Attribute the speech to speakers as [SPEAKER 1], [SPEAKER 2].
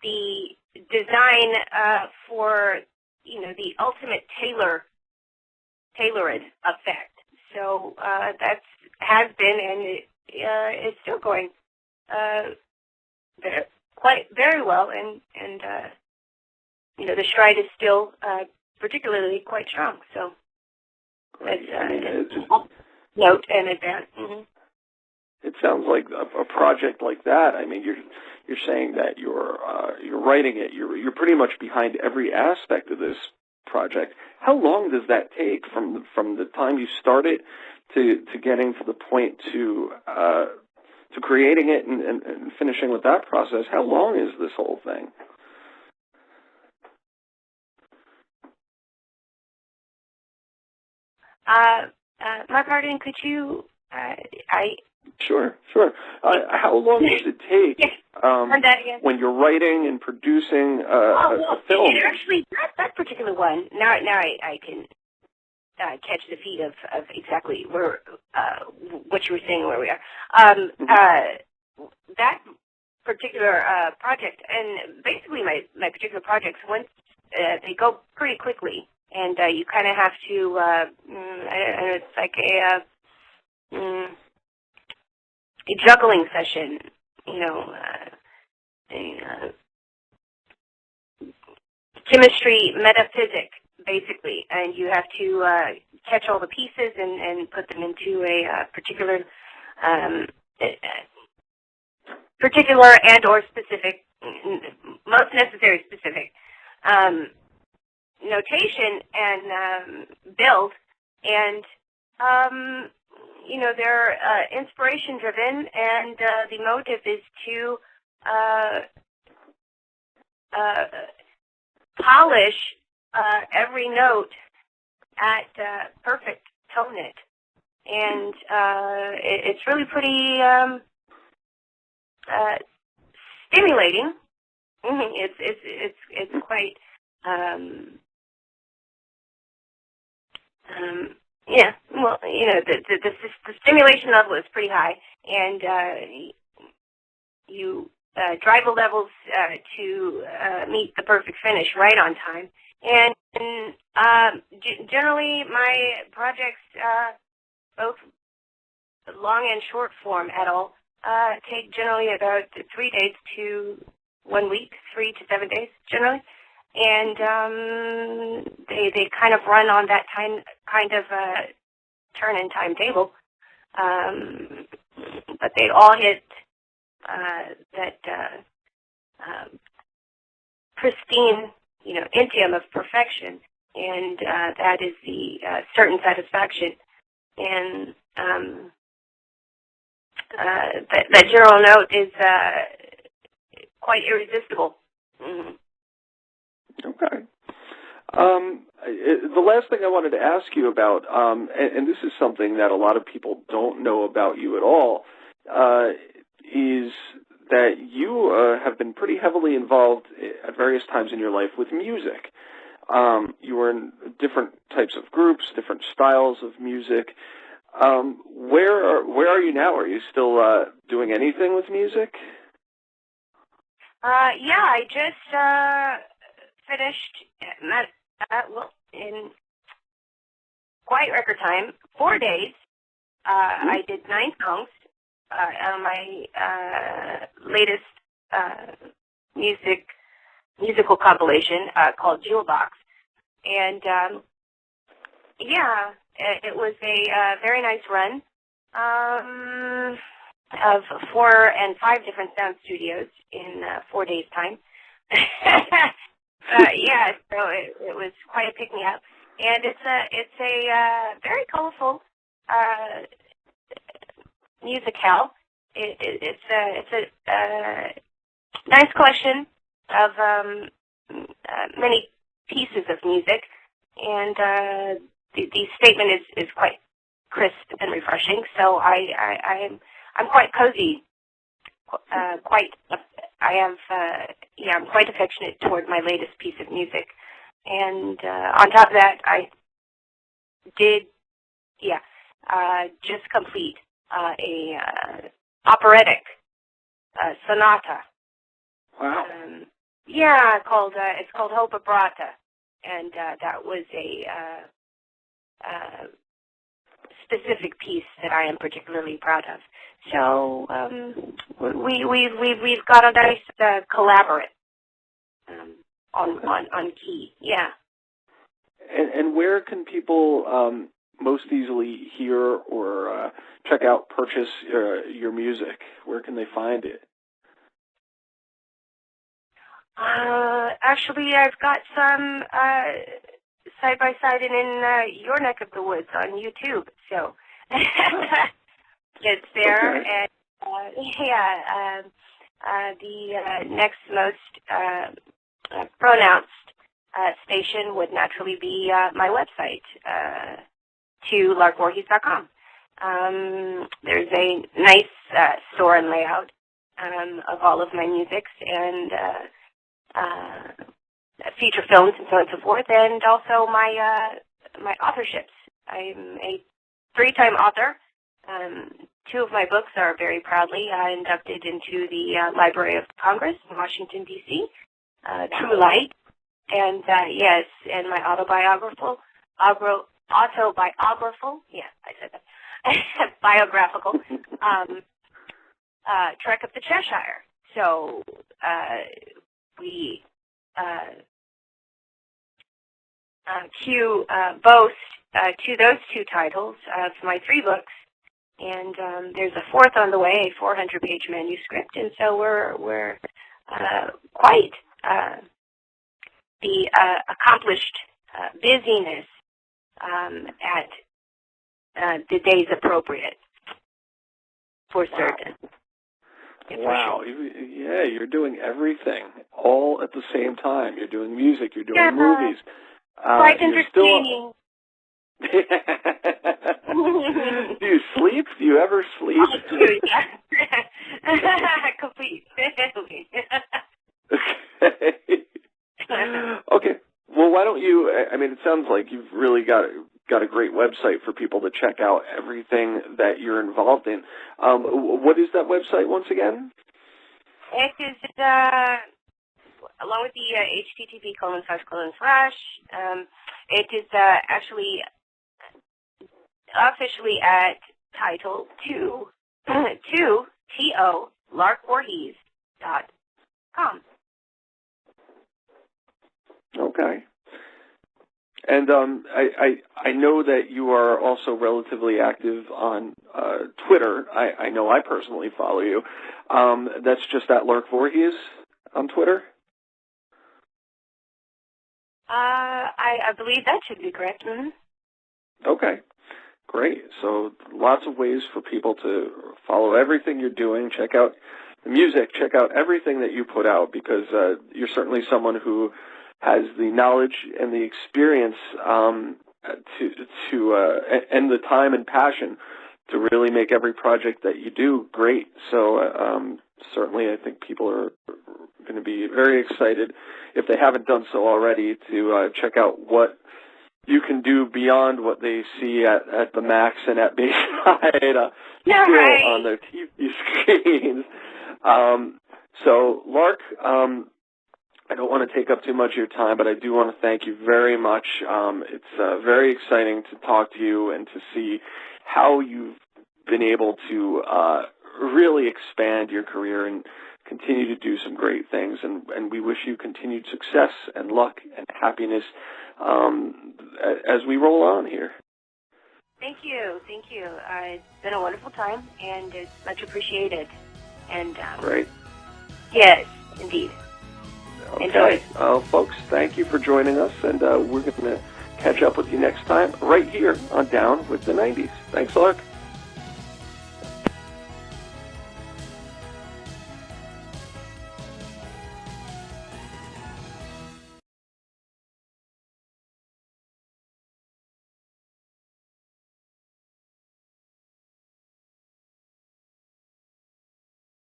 [SPEAKER 1] the design for, the ultimate tailored effect. So that has been and is still going very well, and the stride is still particularly quite strong. So that's note and advance. Mm-hmm.
[SPEAKER 2] It sounds like a project like that. I mean, you're saying that you're writing it. You're pretty much behind every aspect of this project. How long does that take from the time you started to getting to the point to creating it and finishing with that process? How long is this whole thing?
[SPEAKER 1] My pardon, could you?
[SPEAKER 2] Sure. How long does it take when you're writing and producing a film?
[SPEAKER 1] Actually, that particular one. Now I can catch the feed of exactly where what you were saying, where we are. That particular project, and basically my particular projects, once they go pretty quickly, and you kind of have to. It's like a juggling session, chemistry, metaphysics, basically, and you have to catch all the pieces and put them into a particular and or specific, most necessary specific notation and build, and they're inspiration driven, and the motive is to polish every note at perfect tone it, and it's really pretty stimulating. It's quite yeah. Well, the stimulation level is pretty high, and you drive the levels to meet the perfect finish right on time. And generally, my projects, both long and short form at all, take generally about 3 days to 1 week, 3 to 7 days generally. And they kind of run on that kind of turn-in timetable, but they all hit that pristine, intium of perfection, and that is the certain satisfaction. And that general note is quite irresistible. Mm-hmm.
[SPEAKER 2] Okay. The last thing I wanted to ask you about, and this is something that a lot of people don't know about you at all, is that you have been pretty heavily involved at various times in your life with music. You were in different types of groups, different styles of music. Where are you now? Are you still doing anything with music?
[SPEAKER 1] Yeah, I just finished in quite record time, 4 days. I did 9 songs on my latest musical compilation called Jewel Box, and yeah, it was a very nice run of 4 and 5 different sound studios in 4 days' time. Yeah, so it was quite a pick-me-up, and it's a very colorful musicale. It's a nice collection of many pieces of music, and the statement is quite crisp and refreshing. So I'm quite cozy, I'm quite affectionate toward my latest piece of music. And on top of that, I did, just complete a operatic sonata.
[SPEAKER 2] Wow.
[SPEAKER 1] It's called Hope Abrata, and that was a specific piece that I am particularly proud of. So we've got a nice collaborate on key, yeah.
[SPEAKER 2] And where can people most easily hear or check out, purchase your music? Where can they find it?
[SPEAKER 1] Actually, I've got some side by side and in your neck of the woods on YouTube. So it's there,
[SPEAKER 2] okay.
[SPEAKER 1] And the next most pronounced station would naturally be my website, to larkvoorhies.com. There's a nice store and layout of all of my musics and feature films and so on and so forth, and also my authorships. I'm a 3-time author. 2 of my books are very proudly inducted into the Library of Congress in Washington, D.C., True Light, and yes, and my autobiographical, yeah, I said that, biographical, Trek of the Cheshire. So we boast to those 2 titles of my 3 books, and there's a 4th on the way, a 400-page manuscript, and so we're quite the accomplished busyness at the days appropriate, for certain.
[SPEAKER 2] Wow. Yeah, you're doing everything all at the same time. You're doing music, you're doing movies.
[SPEAKER 1] Quite entertaining.
[SPEAKER 2] Do you sleep? Do you ever sleep?
[SPEAKER 1] I do, yeah. Complete family.
[SPEAKER 2] Okay. Well, why don't you, I mean, it sounds like you've really got a great website for people to check out everything that you're involved in. What is that website once again?
[SPEAKER 1] It is, along with the http:// it is actually officially at title to larkvoorhies.com.
[SPEAKER 2] Okay. And I know that you are also relatively active on Twitter. I know I personally follow you. That's just at Lark Voorhies on Twitter?
[SPEAKER 1] I believe that should be correct. Mm-hmm.
[SPEAKER 2] Okay. Great. So lots of ways for people to follow everything you're doing, check out the music, check out everything that you put out, because you're certainly someone who has the knowledge and the experience and the time and passion to really make every project that you do great. So certainly I think people are going to be very excited, if they haven't done so already, to check out what you can do beyond what they see at the Max and at Bayside on their TV screens. So, Lark, I don't want to take up too much of your time, but I do want to thank you very much. It's very exciting to talk to you and to see how you've been able to really expand your career and continue to do some great things. And we wish you continued success and luck and happiness as we roll on here.
[SPEAKER 1] Thank you. Thank you. It's been a wonderful time, and it's much appreciated. And
[SPEAKER 2] great.
[SPEAKER 1] Yes, indeed.
[SPEAKER 2] Okay. Folks, thank you for joining us, and we're going to catch up with you next time right here on Down with the 90s. Thanks, Lark.